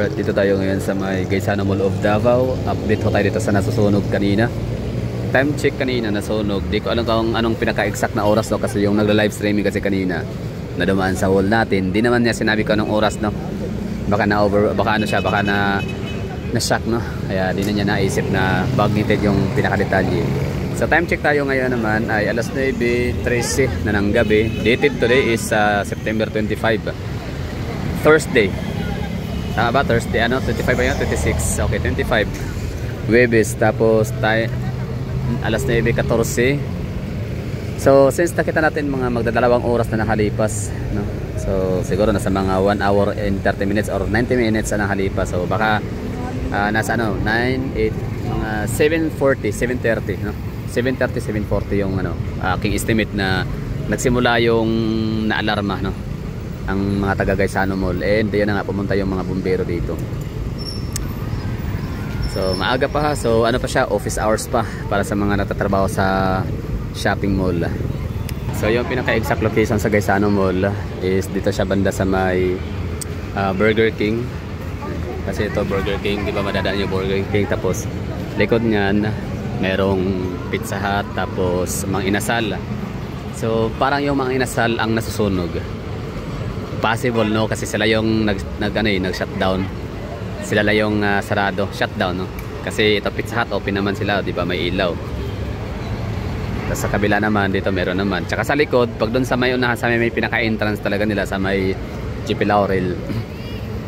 Alright, dito tayo ngayon sa may Gaisano Mall of Davao. Update ho tayo dito sa nasusunog kanina. Time check kanina, nasunog. Di ko alam kung anong pinaka-exact na oras, no? Kasi yung nagla-live streaming kasi kanina na dumaan sa wall natin. Di naman niya sinabi ko anong oras, no? Baka na-shock, no? Kaya di na niya naisip na bagnited yung pinaka-detalye. So time check tayo ngayon naman ay alas 9:13 na ng gabi. Dated today is September 25. Thursday. Tama ba? Thursday, 25 ba yun? 26. Okay, 25. Webes. Tapos tayo alas 9:14. So since nakita natin mga magdadalawang oras na nakalipas, no? So siguro nasa mga 1 hour and 30 minutes or 90 minutes na nakalipas. So baka nasa 9, 8, mga 7:40, 7:30, no? 7:30, 7:40 yung aking estimate na nagsimula yung naalarma, no? Ang mga taga Gaisano Mall. And yun na nga, pumunta yung mga bumbero dito. So maaga pa ha. So ano pa siya, office hours pa para sa mga natatrabaho sa shopping mall. So yung pinaka-exact location sa Gaisano Mall is dito siya banda sa may Burger King. Kasi ito Burger King, di ba madadaan yung Burger King. Tapos likod niyan merong Pizza Hut, tapos Mang Inasal. So parang yung Mang Inasal ang nasusunog. Possible, no? Kasi sila yung nag-shutdown. Sila lang yung sarado, shutdown, no? Kasi ito Pizza Hut open naman sila, di ba? May ilaw. Tapos sa kabila naman dito meron naman. Tsaka sa likod, pag doon sa may unahan, sa may pinaka-entrance talaga nila sa may GP Laurel,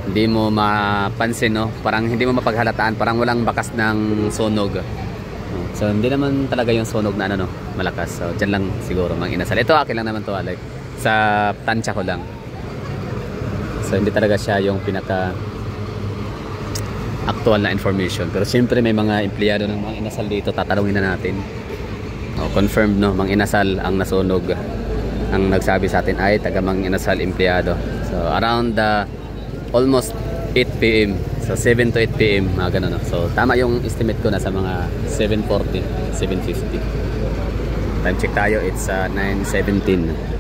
hindi mo mapansin, no? Parang hindi mo mapaghalataan, parang walang bakas ng sunog. So hindi naman talaga yung sunog na malakas. So dyan lang siguro Mang Inasal. Ito akin lang naman to, like sa tansya ko lang. So hindi talaga siya yung pinaka actual na information. Pero siyempre may mga empleyado ng Mang Inasal dito, tatanungin na natin. Confirmed, no, Mang Inasal ang nasunog. Ang nagsabi sa atin ay taga Mang Inasal empleyado. So around almost 8 PM. So 7 to 8 PM, mga ganun, no? So tama yung estimate ko, nasa mga 7:40, 7:50. Time check tayo, it's 9:17.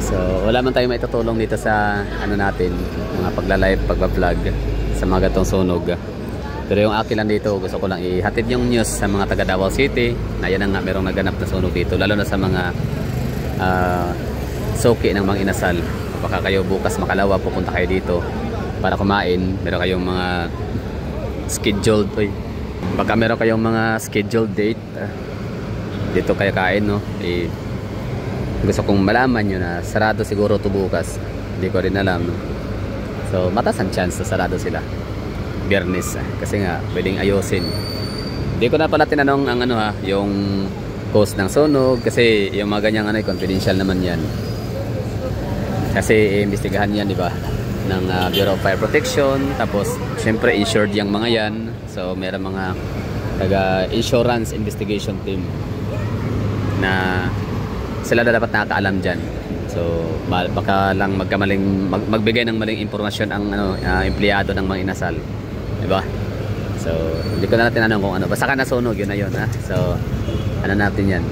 So wala man tayong maitutulong dito sa natin, mga pagla-live, pagba-vlog sa mga gatong sunog. Pero yung akin lang dito, gusto ko lang ihatid yung news sa mga taga Davao City na yan nga, merong naganap na sunog dito, lalo na sa mga suki ng Mang Inasal. Baka kayo bukas makalawa, pupunta kayo dito para kumain, meron kayong mga scheduled, baka meron kayong mga scheduled date dito kayo kain, no? Gusto kong malaman nyo na sarado siguro to bukas, hindi ko rin alam, no? So mataas ang chance na sarado sila Biyernes, kasi nga pwedeng ayusin. Hindi ko na pala tinanong ang yung cause ng sunog, kasi yung mga ganyang confidential naman yan, kasi iimbestigahan yan, di ba, ng Bureau of Fire Protection. Tapos syempre insured yung mga yan, so meron mga taga insurance investigation team na sila na dapat nakakaalam dyan. So baka lang magbigay ng maling impormasyon ang empleyado ng Mang Inasal, diba? So hindi ko na tinanong kung basta ka nasunog, yun na yun, ha? So natin yan,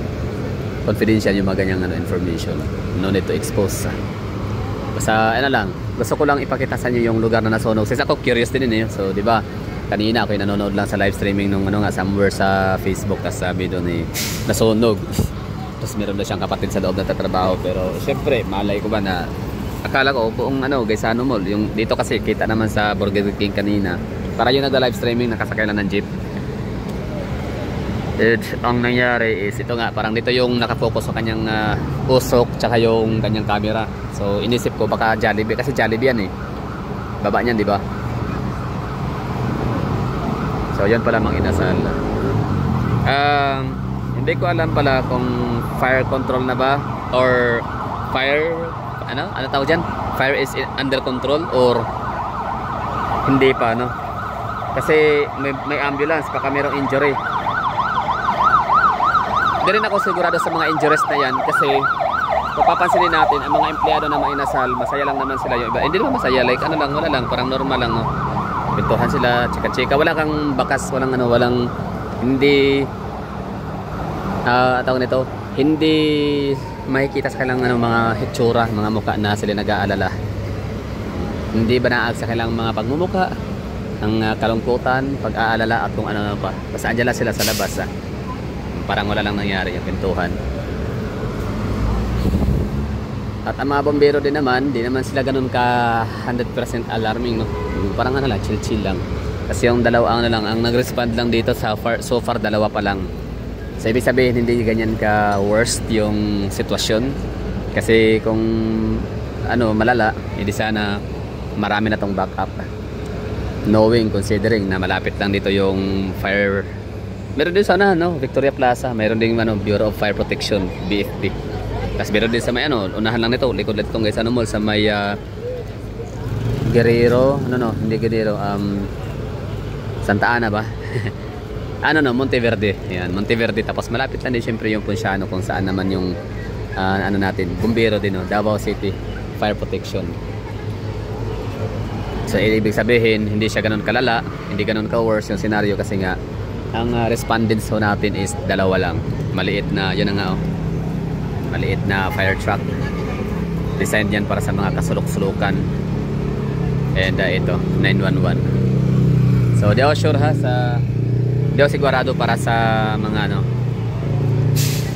confidential yung mga ganyang information, no need to expose. Basta lang, gusto ko lang ipakita sa inyo yung lugar na nasunog. Kasi ako curious din so di ba kanina ako nanonood lang sa live streaming nung somewhere sa Facebook, tapos sabi doon nasunog. Tapos meron na siyang kapatid sa loob na tatrabaho. Pero syempre malay ko ba na akala ko buong Gaisano Mall. Yung dito kasi kita naman sa Burger King kanina, para yung nagda-live streaming nakasakay lang ng jeep. Ang nangyari is ito nga, parang dito yung nakafocus sa kanyang usok tsaka yung kanyang camera. So inisip ko baka Jollibee, kasi Jollibee yan baba niyan, di ba? So yan pala Mang Inasal. Hindi ko alam pala kung fire control na ba or fire ano tawag dyan, fire is under control or hindi pa, kasi may ambulance, baka merong injury. Hindi rin ako sigurado sa mga injuries na yan, kasi papapansinin natin ang mga empleyado na Mang Inasal, masaya lang naman sila. Yung iba hindi naman masaya, like wala lang, parang normal lang, pintuhan sila, chika-chika, wala kang bakas, walang hindi tawag nito, hindi makikita sa kanilang mga hitsura, mga mukha na sila nag-aalala. Hindi ba naag sa kailang mga pagmumukha, ang kalungkutan, pag-aalala at kung ano pa. Basta andyan lang sila sa labas. Parang wala lang nangyari yung pintuhan. At ang mga bombero din naman, di naman sila ganun ka 100% alarming, no? Parang ano lang, chill lang. Kasi yung dalawa lang, ang nag-respond lang dito so far dalawa pa lang. So ibig sabihin hindi ganyan ka worst yung sitwasyon. Kasi kung ano malala, hindi sana marami na tong backup. Knowing, considering na malapit lang dito yung fire. Meron din sana no, Victoria Plaza, meron din ano, Bureau of Fire Protection, BFP. Tapos meron din sa may ano, unahan lang nito, likod lang itong guys, ano mall, sa may Guerrero, hindi Guerrero, Santa Ana ba? Monteverde. Yan, Monteverde. Tapos malapit lang din syempre yung Ponciano kung saan naman yung ano natin, bumbero din, no? Davao City Fire Protection. So ibig sabihin, hindi siya ganun kalala, hindi ganun ka-worse yung scenario kasi nga ang respondents ho natin is dalawa lang. Maliit na, yun na nga maliit na fire truck. Designed yan para sa mga kasulok-sulukan. And ito, 911. So di ako sure ha, di ako sigurado para sa mga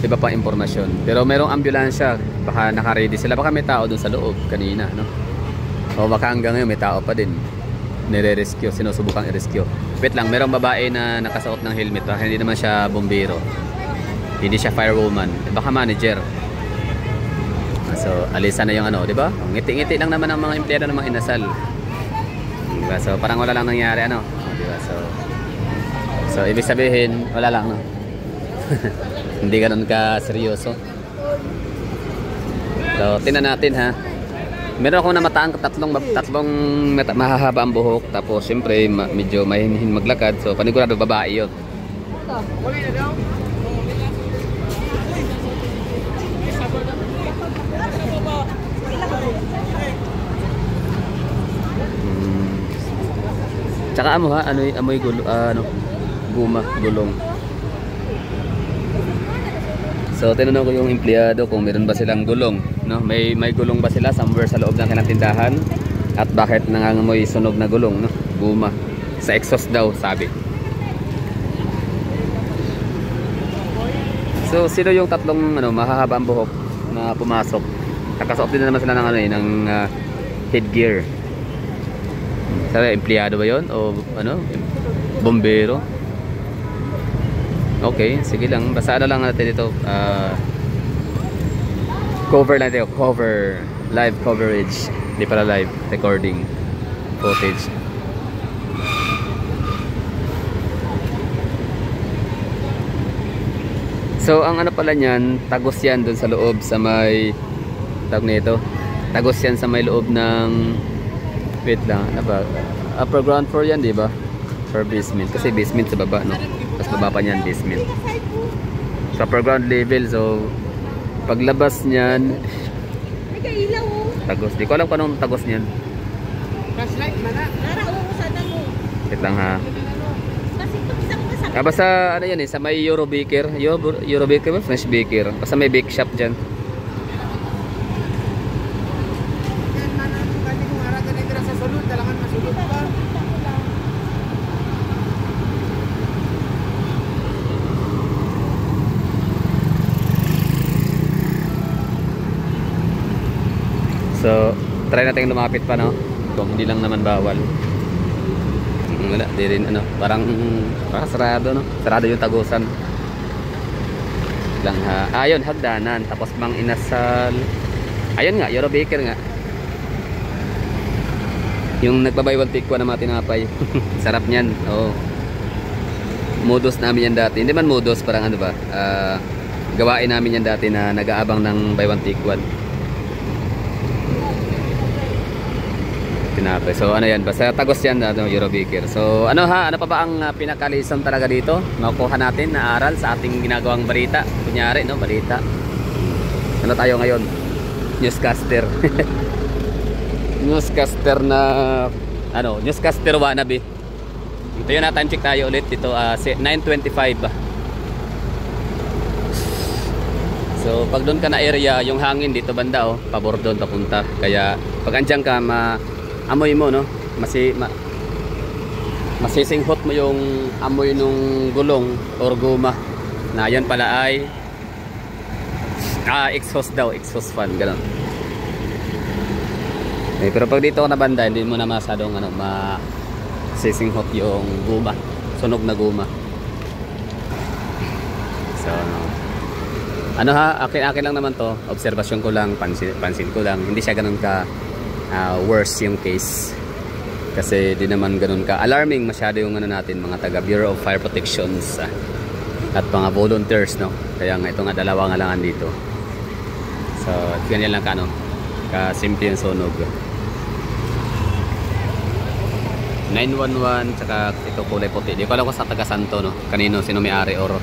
iba pang impormasyon. Pero merong ambulansya, baka naka-ready sila, baka may tao dun sa loob kanina, no? O baka hanggang ngayon may tao pa din nire-rescue, sinusubukang i-rescue. Wait lang, merong babae na nakasuot ng helmet, baka hindi naman siya bombero, hindi siya firewoman, baka manager. So alisan na yung di ba? Ngiti-ngiti lang naman ang mga empleyado ng mga inasal, diba? So parang wala lang nangyari, diba? So ibig sabihin wala lang, no? Hindi ganun ka seryoso. So tingnan natin ha. Meron akong namataan tatlong mahahaba ang buhok, tapos syempre medyo mahinhin maglakad, so panigurado babae yun. Tsaka amoy gulong. So tinanong ko yung empleyado kung meron ba silang gulong, no? May gulong ba sila somewhere sa loob ng kanilang tindahan? At bakit nangangamoy sunog na gulong, no? Guma. Sa exhaust daw, sabi. So sino yung tatlong mahahaba ang buhok na pumasok? Nakasuot din naman sila ng headgear. Sabi, empleyado ba 'yon o bombero? Okay, sige lang. Basta lang natin ito. Cover lang tayo. Cover. Live coverage. Hindi pala live. Recording. Footage. So, ang pala niyan, tagos yan dun sa loob sa may tagos yan sa may loob ng wait lang. Upper ground floor yan, di ba? For basement. Kasi basement sa baba, no? Tapos baba pa niyan, basement. Sa upper ground level, so paglabas niyan, tagos. Di ko alam kung anong tagos niyan. Wait lang ha. Basta yan sa may Eurobaker. Eurobaker ba? Fresh Baker. Basta may bake shop dyan. So, try natin lumapit pa, no? Kung hindi lang naman bawal. Wala, di rin parang sarado, no? Sarado yung tagusan. Lang ha. Ayun, hagdanan. Tapos Mang Inasal. Ayun nga, Eurobaker nga. Yung nagbabay one take one na mga tinapay. Sarap niyan. Oh. Modus namin yan dati. Hindi man modus, parang gawain namin yan dati na nag-aabang ng buy one take one. Tinapay. So yan, basta tagos yan, Eurobaker. So ano pa ba ang pinakalisam talaga dito? Makukuha natin na aral sa ating ginagawang balita. Kunyari, no, balita. Ano tayo ngayon? Newscaster. Newscaster na newscaster wannabe. Ito yun na, time check tayo ulit dito, 9:25. So pag doon ka na area, yung hangin dito banda, pabor doon papunta. Kaya pag andyan ka amoy mo, no? Masisinghot mo yung amoy nung gulong or guma na yan pala ay exhaust daw, exhaust fan, gano'n. Okay, pero pag dito ka na banda, hindi mo na masyadong masisinghot yung guma, sunog na guma. So ano ha, akin lang naman to, obserbasyon ko lang, pansin ko lang, hindi siya ganun ka worse yung case. Kasi di naman ganun ka alarming masyado yung natin, mga taga Bureau of Fire Protections at mga volunteers, no. Kaya nga ito nga, dalawa nga lang dito. So ganyan lang ka simple yung sunog. 911 tsaka ito kulay puti. Di ko alam kung sa taga Santo, no, kanino, sino may-ari or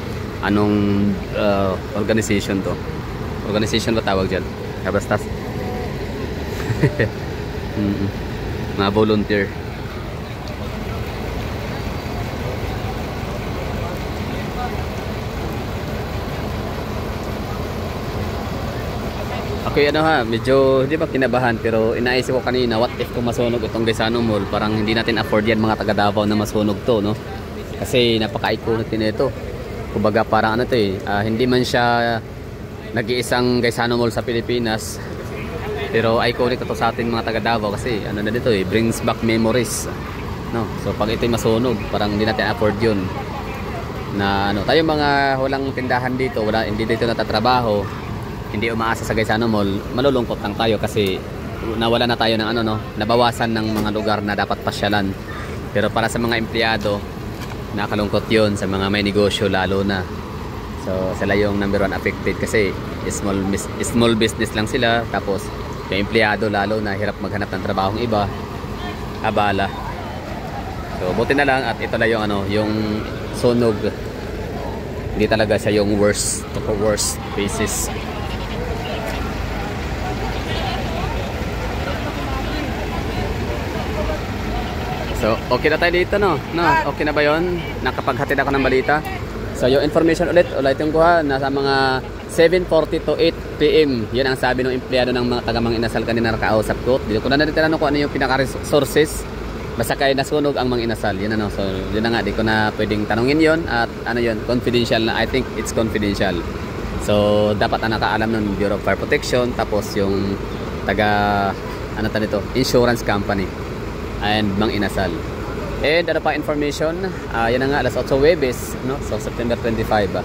anong organization to. Organization ba tawag dyan? Basta mga volunteer. Okay, medyo hindi ba kinabahan, pero inaisip ko kanina, what if kung masunog itong Gaisano Mall? Parang hindi natin afford yan mga taga Davao na masunog to, no? Kasi napaka-iconic din ito. Kumbaga parang hindi man siya nag-iisang Gaisano Mall sa Pilipinas, pero iconic ito sa ating mga taga Davao kasi na dito brings back memories, no? So pag ito'y masunog, parang hindi natin afford yun. Na tayo mga walang tindahan dito, hindi dito natatrabaho, hindi umaasa sa Gaisano Mall, malulungkot lang tayo kasi nawala na tayo ng nabawasan ng mga lugar na dapat pasyalan. Pero para sa mga empleyado, nakalungkot yun, sa mga may negosyo lalo na. So sila yung number one affected kasi small business lang sila, tapos yung empleyado lalo na hirap maghanap ng trabahong iba, abala. So buti na lang at ito na yung sunog, hindi talaga siya yung worst basis. So, okay na tayo dito, no? Okay na ba yun? Nakapaghatid ako ng balita. So, yung information ulitin ko ha, nasa mga 7:40 to 8 PM. Yan ang sabi ng empleyado ng mga taga Mang Inasal kanina nakausap ko. Dito ko na natin kung ano yung pinaka-sources. Basta kaya nasunog ang Mang Inasal. Yan So, yun na nga, di ko na pwedeng tanungin yon at confidential na. I think it's confidential. So, dapat na nakaalam ng Bureau of Fire Protection, tapos yung taga, insurance company and Mang Inasal. And information, yan na nga, alas 8 Huwebes, no? So September 25.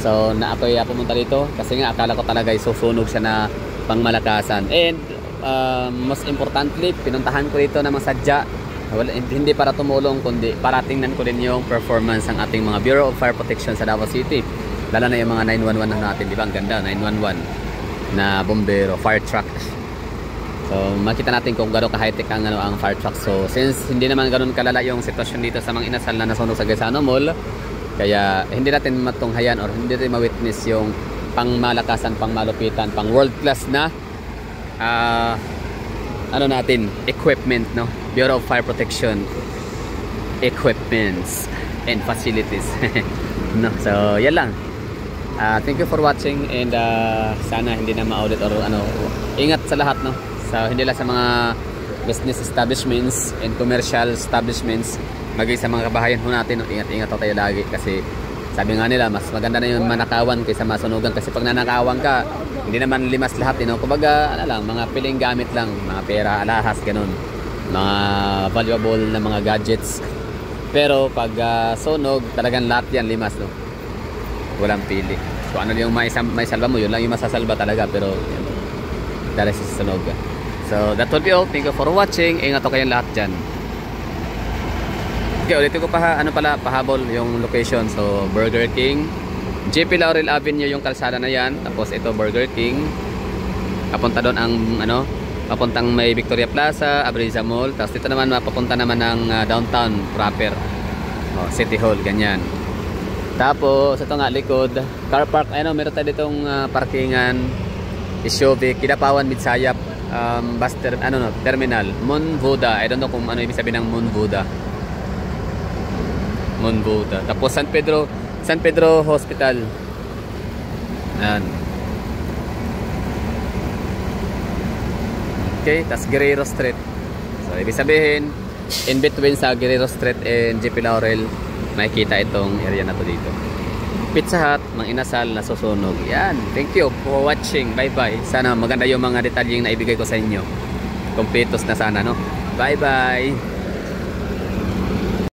So ako pumunta dito kasi nga akala ko talaga susunog siya na pangmalakasan. And most importantly, pinuntahan ko dito na masadya, hindi para tumulong kundi para tingnan ko din yung performance ng ating mga Bureau of Fire Protection sa Davao City. Lalo na yung mga 911 natin, di ba? Ang ganda, 911 na bombero, fire truck. So makita natin kung gano'n ka-high-tech ang fire truck. So since hindi naman gano'n kalala yung sitwasyon dito sa Mang Inasal na nasunog sa Gaisano Mall, kaya hindi natin matunghayan or hindi natin ma-witness yung pangmalakasan, pangmalupitan, pang world class na equipment, no? Bureau of Fire Protection equipments and facilities. No, so yan lang. Thank you for watching and sana hindi na maulit or ingat sa lahat, no? So hindi lang sa mga business establishments and commercial establishments, maging sa mga kabahayan ho natin, ingat-ingat tayo lagi kasi sabi nga nila mas maganda na yung manakawan kaysa masunugan kasi pag nanakawan ka hindi naman limas lahat, kumbaga mga piling gamit lang, mga pera, alahas, ganun, mga valuable na mga gadgets. Pero pag sunog, talagang lahat yan limas, no? Walang pili. So ano yung may salba mo, yun lang yung masasalba talaga, pero dahil sa sunog. So that will be all. Thank you for watching. Ingat ko kayong lahat dyan. Okay, ulitin ko pahabol yung location. So Burger King, JP Laurel Avenue yung kalsada na yan. Tapos ito Burger King. Papunta doon ang papuntang may Victoria Plaza, Abriza Mall. Tapos dito naman papunta naman ng downtown proper, City Hall, ganyan. Tapos ito nga likod, car park, meron tayo ditong parkingan, SUV, Kidapawan, Midsayap, bus terminal, Moon Buddha. I don't know kung ano ibig sabihin ng Moon Buddha. Moon Buddha. Tapos San Pedro Hospital. Ayan. Okay, tas Guerrero Street. So ibig sabihin, in between sa Guerrero Street and GP Laurel, makikita itong area na to dito. Pizza Hut, Mang Inasal, nasusunog. Yan. Thank you for watching. Bye-bye. Sana maganda yung mga detalyeng na ibigay ko sa inyo. Kompletos na sana, no? Bye-bye.